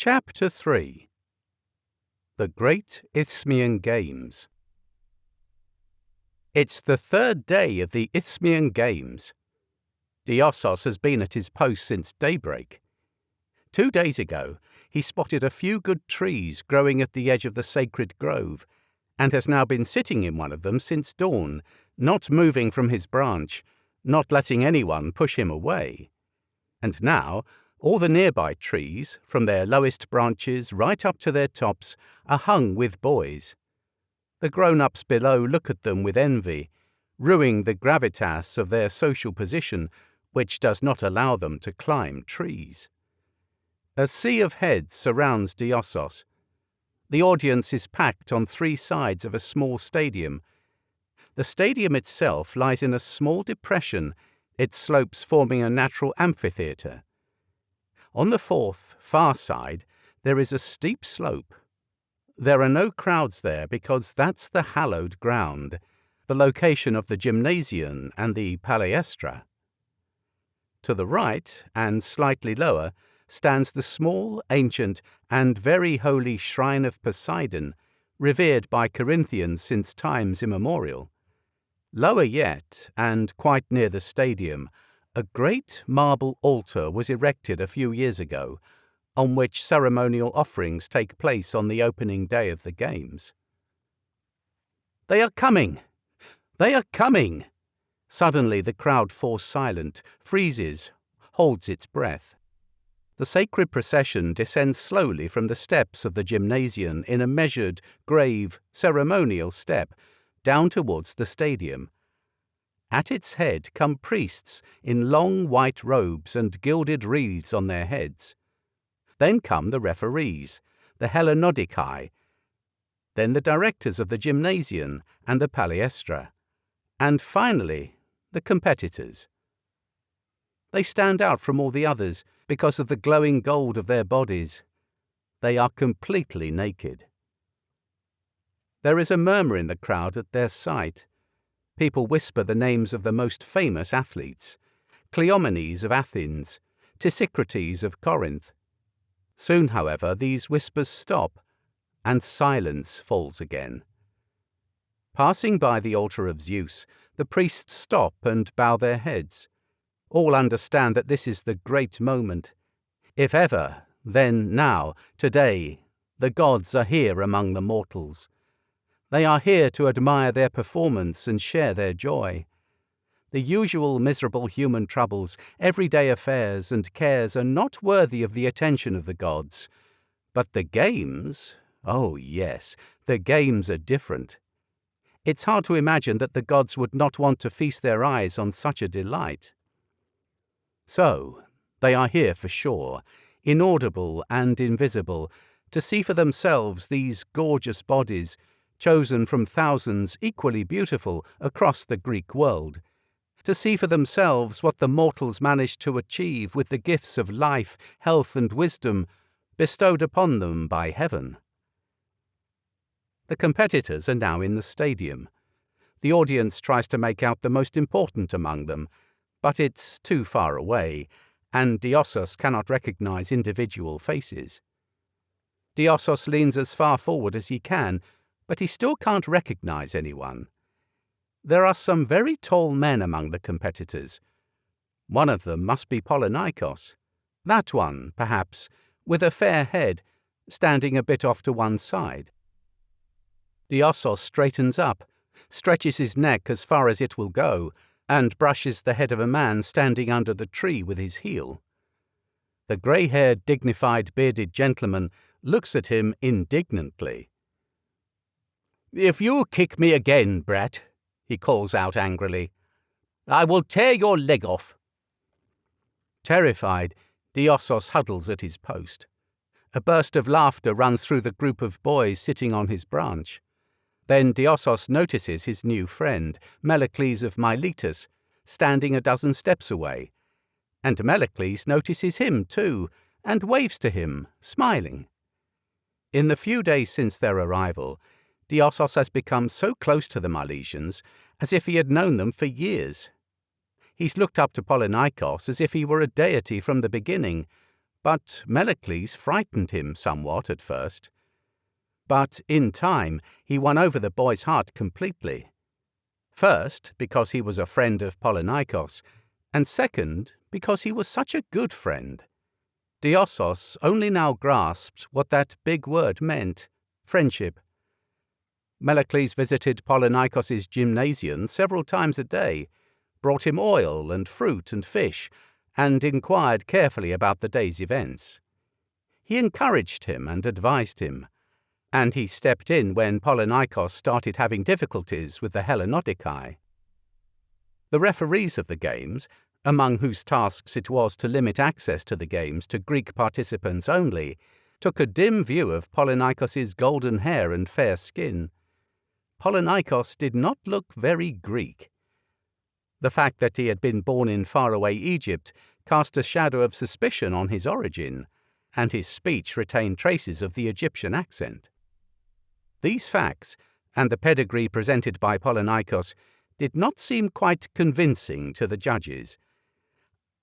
Chapter 3. The Great Isthmian Games. It's the third day of the Isthmian Games. Diossos has been at his post since daybreak. 2 days ago, he spotted a few good trees growing at the edge of the sacred grove, and has now been sitting in one of them since dawn, not moving from his branch, not letting anyone push him away. And now, all the nearby trees, from their lowest branches right up to their tops, are hung with boys. The grown-ups below look at them with envy, ruining the gravitas of their social position, which does not allow them to climb trees. A sea of heads surrounds Diossos. The audience is packed on 3 sides of a small stadium. The stadium itself lies in a small depression, its slopes forming a natural amphitheatre. On the 4th, far side, there is a steep slope. There are no crowds there because that's the hallowed ground, the location of the gymnasium and the palaestra. To the right, and slightly lower, stands the small, ancient, and very holy shrine of Poseidon, revered by Corinthians since times immemorial. Lower yet, and quite near the stadium, a great marble altar was erected a few years ago, on which ceremonial offerings take place on the opening day of the games. "They are coming! They are coming!" Suddenly the crowd falls silent, freezes, holds its breath. The sacred procession descends slowly from the steps of the gymnasium in a measured, grave, ceremonial step, down towards the stadium. At its head come priests in long white robes and gilded wreaths on their heads. Then come the referees, the Hellenodikai, then the directors of the gymnasium and the palaestra, and finally the competitors. They stand out from all the others because of the glowing gold of their bodies. They are completely naked. There is a murmur in the crowd at their sight. People whisper the names of the most famous athletes, Cleomenes of Athens, Tisicrates of Corinth. Soon, however, these whispers stop, and silence falls again. Passing by the altar of Zeus, the priests stop and bow their heads. All understand that this is the great moment. If ever, then now, today, the gods are here among the mortals. They are here to admire their performance and share their joy. The usual miserable human troubles, everyday affairs and cares are not worthy of the attention of the gods. But the games, oh yes, the games are different. It's hard to imagine that the gods would not want to feast their eyes on such a delight. So, they are here for sure, inaudible and invisible, to see for themselves these gorgeous bodies, chosen from thousands equally beautiful across the Greek world, to see for themselves what the mortals managed to achieve with the gifts of life, health, and wisdom bestowed upon them by heaven. The competitors are now in the stadium. The audience tries to make out the most important among them, but it's too far away, and Diossos cannot recognize individual faces. Diossos leans as far forward as he can, but he still can't recognize anyone. There are some very tall men among the competitors. One of them must be Polynikos. That one, perhaps, with a fair head, standing a bit off to one side. Diossos straightens up, stretches his neck as far as it will go, and brushes the head of a man standing under the tree with his heel. The grey-haired, dignified, bearded gentleman looks at him indignantly. "If you kick me again, brat," he calls out angrily, "I will tear your leg off." Terrified, Diossos huddles at his post. A burst of laughter runs through the group of boys sitting on his branch. Then Diossos notices his new friend, Melocles of Miletus, standing a dozen steps away, and Melocles notices him too, and waves to him, smiling. In the few days since their arrival, Diossos has become so close to the Milesians as if he had known them for years. He's looked up to Polynikos as if he were a deity from the beginning, but Melocles frightened him somewhat at first. But in time he won over the boy's heart completely. First, because he was a friend of Polynikos, and second, because he was such a good friend. Diossos only now grasped what that big word meant: friendship. Melocles visited Polynikos' gymnasium several times a day, brought him oil and fruit and fish, and inquired carefully about the day's events. He encouraged him and advised him, and he stepped in when Polynikos started having difficulties with the Hellenodikai. The referees of the games, among whose tasks it was to limit access to the games to Greek participants only, took a dim view of Polynikos' golden hair and fair skin. Polynikos did not look very Greek. The fact that he had been born in faraway Egypt cast a shadow of suspicion on his origin, and his speech retained traces of the Egyptian accent. These facts, and the pedigree presented by Polynikos, did not seem quite convincing to the judges.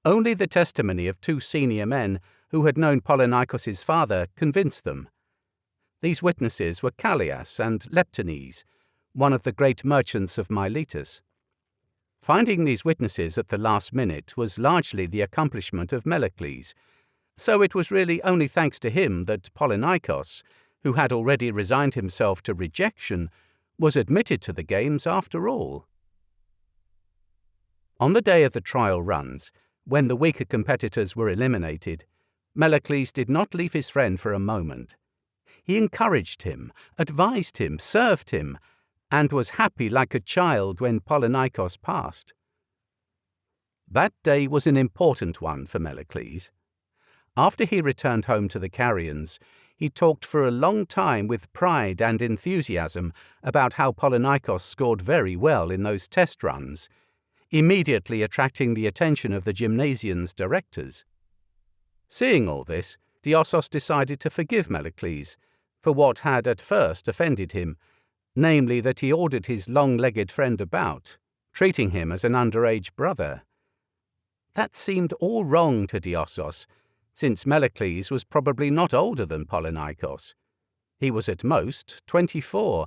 Only the testimony of two senior men who had known Polynikos' father convinced them. These witnesses were Callias and Leptones, one of the great merchants of Miletus. Finding these witnesses at the last minute was largely the accomplishment of Melocles, so it was really only thanks to him that Polynikos, who had already resigned himself to rejection, was admitted to the games after all. On the day of the trial runs, when the weaker competitors were eliminated, Melocles did not leave his friend for a moment. He encouraged him, advised him, served him, and was happy like a child when Polynikos passed. That day was an important one for Melocles. After he returned home to the Carians, he talked for a long time with pride and enthusiasm about how Polynikos scored very well in those test runs, immediately attracting the attention of the gymnasium's directors. Seeing all this, Diossos decided to forgive Melocles for what had at first offended him, namely that he ordered his long-legged friend about, treating him as an underage brother. That seemed all wrong to Diossos, since Melocles was probably not older than Polynikos. He was at most 24,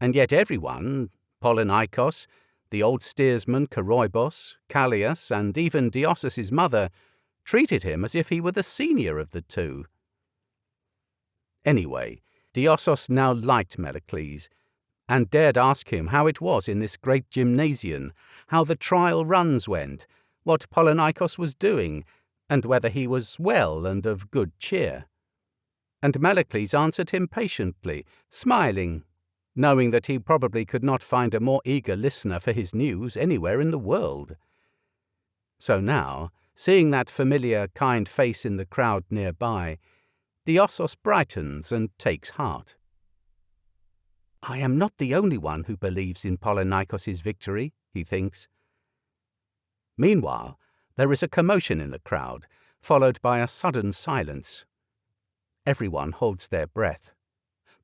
and yet everyone, Polynikos, the old steersman Koroibos, Callias, and even Diossos' mother, treated him as if he were the senior of the two. Anyway, Diossos now liked Melocles, and dared ask him how it was in this great gymnasium, how the trial runs went, what Polynikos was doing, and whether he was well and of good cheer. And Melocles answered him patiently, smiling, knowing that he probably could not find a more eager listener for his news anywhere in the world. So now, seeing that familiar, kind face in the crowd nearby, Diossos brightens and takes heart. I am not the only one who believes in Polynikos' victory, he thinks. Meanwhile, there is a commotion in the crowd, followed by a sudden silence. Everyone holds their breath.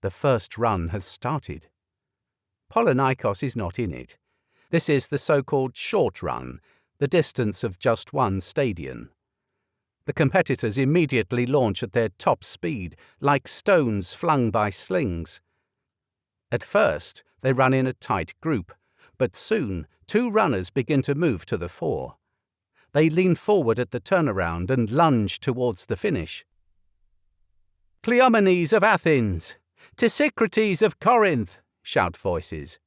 The first run has started. Polynikos is not in it. This is the so-called short run, the distance of just one stadion. The competitors immediately launch at their top speed, like stones flung by slings. At first, they run in a tight group, but soon 2 runners begin to move to the fore. They lean forward at the turnaround and lunge towards the finish. Cleomenes of Athens! Tisicrates of Corinth! Shout voices.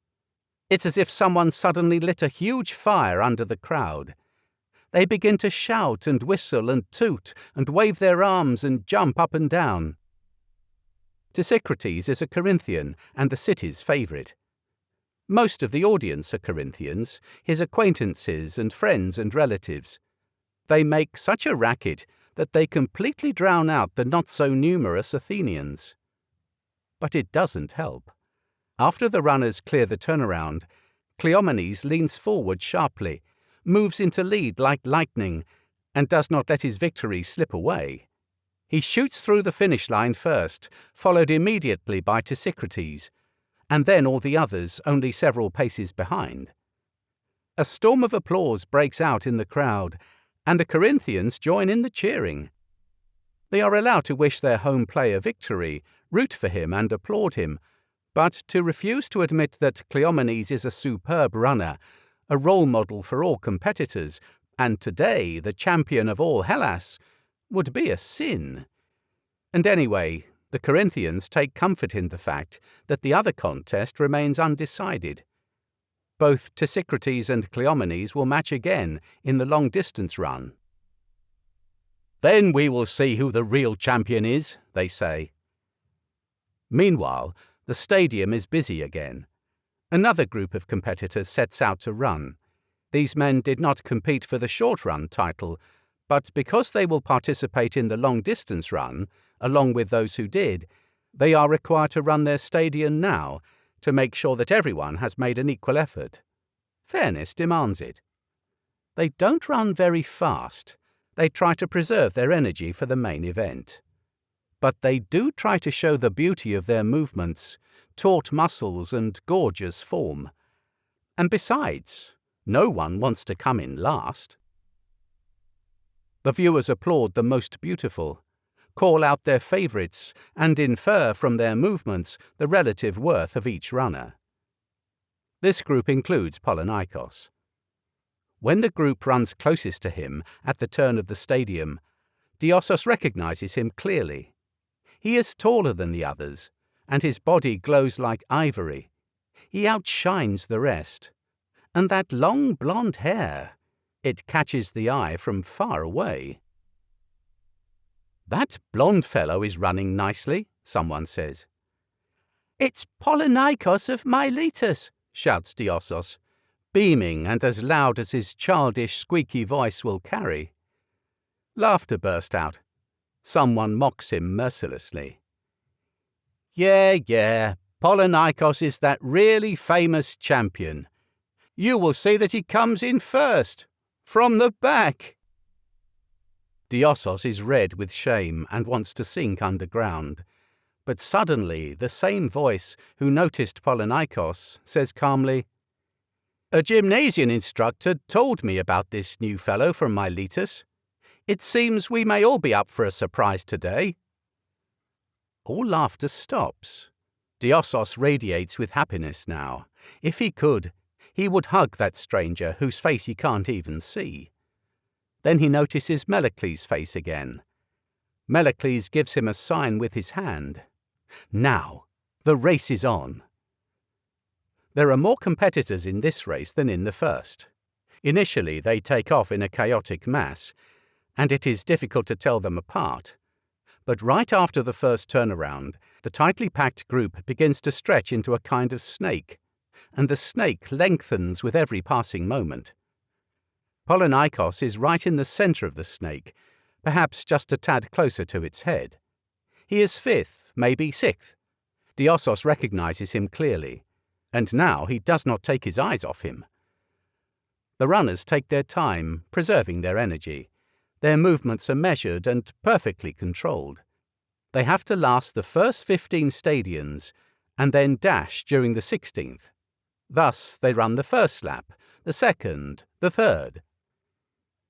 It's as if someone suddenly lit a huge fire under the crowd. They begin to shout and whistle and toot and wave their arms and jump up and down. Tisicrates is a Corinthian and the city's favourite. Most of the audience are Corinthians, his acquaintances and friends and relatives. They make such a racket that they completely drown out the not-so-numerous Athenians. But it doesn't help. After the runners clear the turnaround, Cleomenes leans forward sharply, moves into lead like lightning, and does not let his victory slip away. He shoots through the finish line first, followed immediately by Tisicrates, and then all the others only several paces behind. A storm of applause breaks out in the crowd, and the Corinthians join in the cheering. They are allowed to wish their home player victory, root for him and applaud him, but to refuse to admit that Cleomenes is a superb runner, a role model for all competitors, and today the champion of all Hellas, would be a sin. And anyway, the Corinthians take comfort in the fact that the other contest remains undecided. Both Tisicrates and Cleomenes will match again in the long-distance run. "Then we will see who the real champion is," they say. Meanwhile, the stadium is busy again. Another group of competitors sets out to run. These men did not compete for the short-run title, but because they will participate in the long-distance run, along with those who did, they are required to run their stadium now to make sure that everyone has made an equal effort. Fairness demands it. They don't run very fast. They try to preserve their energy for the main event. But they do try to show the beauty of their movements, taut muscles and gorgeous form. And besides, no one wants to come in last. The viewers applaud the most beautiful, call out their favourites, and infer from their movements the relative worth of each runner. This group includes Polynikos. When the group runs closest to him at the turn of the stadium, Diossos recognizes him clearly. He is taller than the others, and his body glows like ivory. He outshines the rest. And that long blonde hair, it catches the eye from far away. "That blonde fellow is running nicely," someone says. "It's Polynikos of Miletus," shouts Diossos, beaming and as loud as his childish, squeaky voice will carry. Laughter burst out. Someone mocks him mercilessly. Yeah, Polynikos is that really famous champion. You will see that he comes in first, from the back." Diossos is red with shame and wants to sink underground. But suddenly the same voice who noticed Polynikos says calmly, "A gymnasium instructor told me about this new fellow from Miletus. It seems we may all be up for a surprise today." All laughter stops. Diossos radiates with happiness now. If he could, he would hug that stranger whose face he can't even see. Then he notices Melocles' face again. Melocles gives him a sign with his hand. Now, the race is on. There are more competitors in this race than in the first. Initially, they take off in a chaotic mass, and it is difficult to tell them apart. But right after the first turnaround, the tightly packed group begins to stretch into a kind of snake, and the snake lengthens with every passing moment. Polynikos is right in the centre of the snake, perhaps just a tad closer to its head. He is fifth, maybe sixth. Diossos recognizes him clearly, and now he does not take his eyes off him. The runners take their time, preserving their energy. Their movements are measured and perfectly controlled. They have to last the first 15 stadiums and then dash during the 16th. Thus, they run the first lap, the second, the third.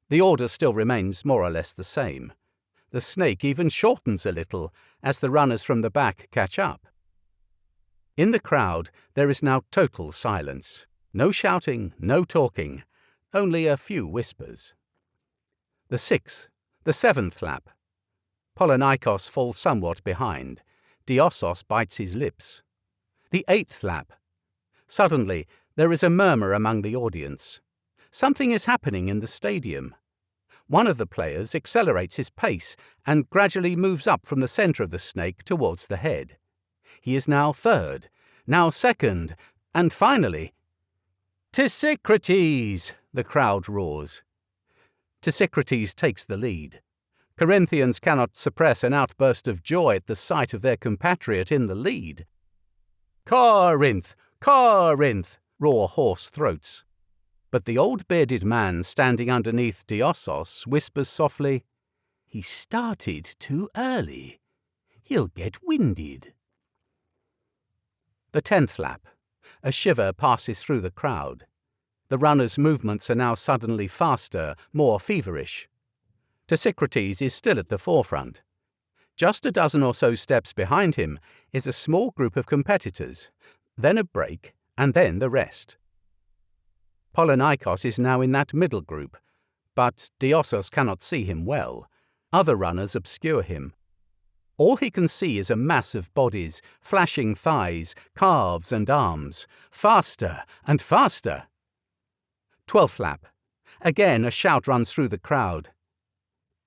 The order still remains more or less the same. The snake even shortens a little as the runners from the back catch up. In the crowd, there is now total silence. No shouting, no talking, only a few whispers. The 6th, the 7th lap. Polynikos falls somewhat behind. Diossos bites his lips. The 8th lap. Suddenly, there is a murmur among the audience. Something is happening in the stadium. One of the players accelerates his pace and gradually moves up from the centre of the snake towards the head. He is now third, now second, and finally, "Tisicrates!" the crowd roars. Tisicrates takes the lead. Corinthians cannot suppress an outburst of joy at the sight of their compatriot in the lead. "Corinth! Corinth!" roar hoarse throats. But the old bearded man standing underneath Diossos whispers softly, "He started too early. He'll get winded." The 10th lap. A shiver passes through the crowd. The runners' movements are now suddenly faster, more feverish. Tisicrates is still at the forefront. Just a dozen or so steps behind him is a small group of competitors, then a break, and then the rest. Polynikos is now in that middle group, but Diossos cannot see him well. Other runners obscure him. All he can see is a mass of bodies, flashing thighs, calves and arms. Faster and faster! 12th lap. Again a shout runs through the crowd.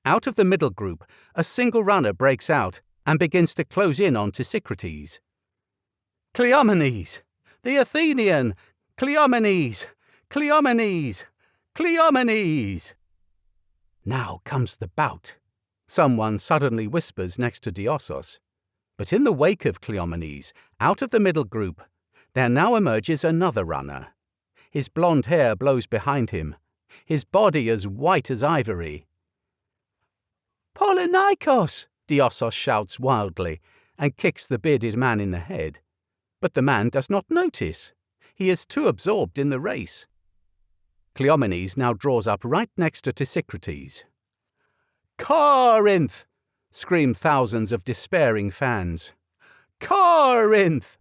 Out of the middle group, a single runner breaks out and begins to close in on Socrates. Cleomenes! The Athenian! Cleomenes! Cleomenes! Cleomenes! Now comes the bout. Someone suddenly whispers next to Diossos. But in the wake of Cleomenes, out of the middle group, there now emerges another runner. His blonde hair blows behind him, his body as white as ivory. Polynikos! Diossos shouts wildly and kicks the bearded man in the head. But the man does not notice. He is too absorbed in the race. Cleomenes now draws up right next to Socrates. Corinth! Scream thousands of despairing fans. Corinth!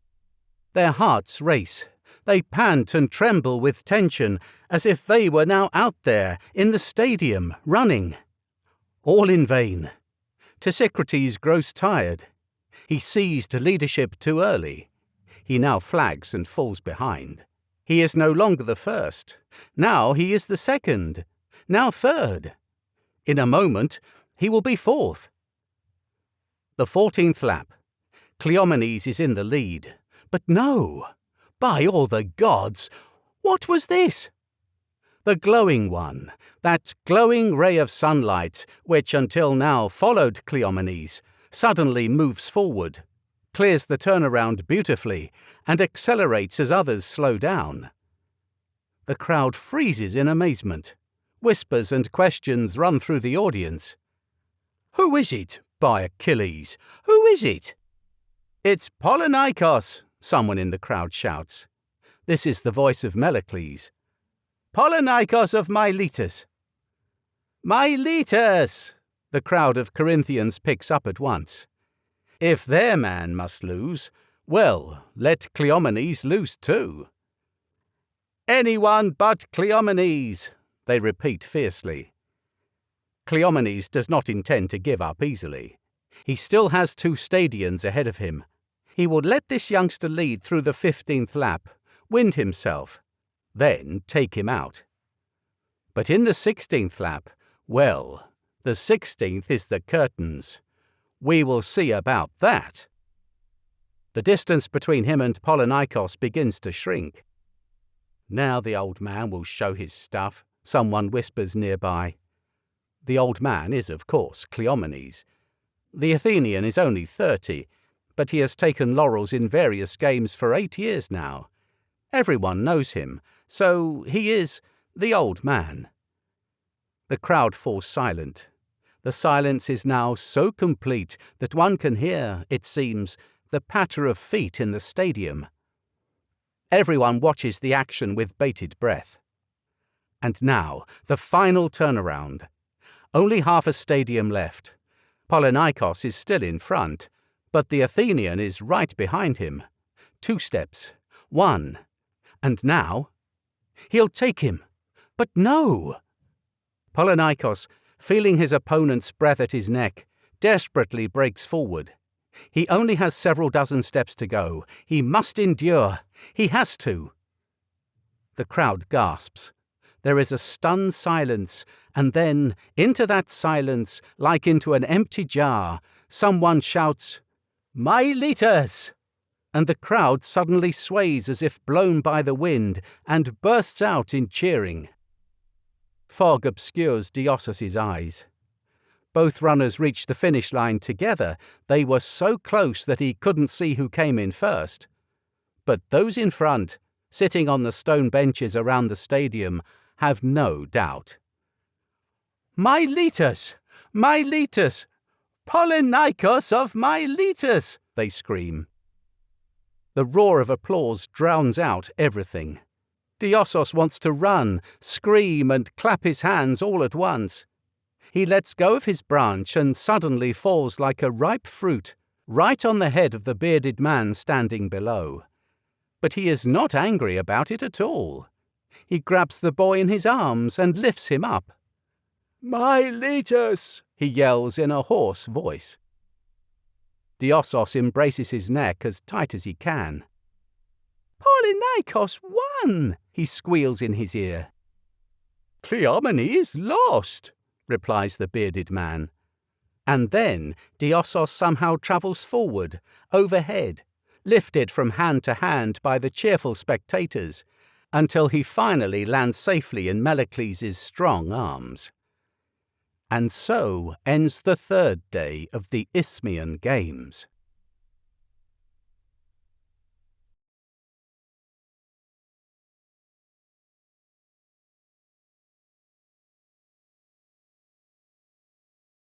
Their hearts race. They pant and tremble with tension as if they were now out there in the stadium running. All in vain. Socrates grows tired. He seized leadership too early. He now flags and falls behind. He is no longer the first. Now he is the second. Now third. In a moment, he will be fourth. The 14th lap. Cleomenes is in the lead. But no! By all the gods! What was this? The glowing one, that glowing ray of sunlight, which until now followed Cleomenes, suddenly moves forward, clears the turnaround beautifully, and accelerates as others slow down. The crowd freezes in amazement. Whispers and questions run through the audience. Who is it, by Achilles? Who is it? It's Polynikos, someone in the crowd shouts. This is the voice of Melocles. Polynikos of Miletus. Miletus! The crowd of Corinthians picks up at once. If their man must lose, well, let Cleomenes lose too. Anyone but Cleomenes, they repeat fiercely. Cleomenes does not intend to give up easily. He still has 2 stadions ahead of him. He will let this youngster lead through the 15th lap, wind himself, then take him out. But in the 16th lap, well, the 16th is the curtains. We will see about that. The distance between him and Polynikos begins to shrink. Now the old man will show his stuff, someone whispers nearby. The old man is, of course, Cleomenes. The Athenian is only 30, but he has taken laurels in various games for 8 years now. Everyone knows him, so he is the old man. The crowd falls silent. The silence is now so complete that one can hear, it seems, the patter of feet in the stadium. Everyone watches the action with bated breath. And now, the final turnaround. Only half a stadium left. Polynikos is still in front, but the Athenian is right behind him. 2 steps. 1. And now? He'll take him. But no! Polynikos, feeling his opponent's breath at his neck, desperately breaks forward. He only has several dozen steps to go. He must endure. He has to. The crowd gasps. There is a stunned silence, and then, into that silence, like into an empty jar, someone shouts, Miletus! And the crowd suddenly sways as if blown by the wind and bursts out in cheering. Fog obscures Diossos' eyes. Both runners reached the finish line together. They were so close that he couldn't see who came in first. But those in front, sitting on the stone benches around the stadium, have no doubt. Miletus! Miletus! Polynikos of Miletus! They scream. The roar of applause drowns out everything. Diossos wants to run, scream, and clap his hands all at once. He lets go of his branch and suddenly falls like a ripe fruit, right on the head of the bearded man standing below. But he is not angry about it at all. He grabs the boy in his arms and lifts him up. "Miletus!" he yells in a hoarse voice. Diossos embraces his neck as tight as he can. "Polynikos won!" he squeals in his ear. "Cleomene is lost," replies the bearded man. And then Diossos somehow travels forward, overhead, lifted from hand to hand by the cheerful spectators, until he finally lands safely in Melicles' strong arms. And so ends the third day of the Isthmian Games.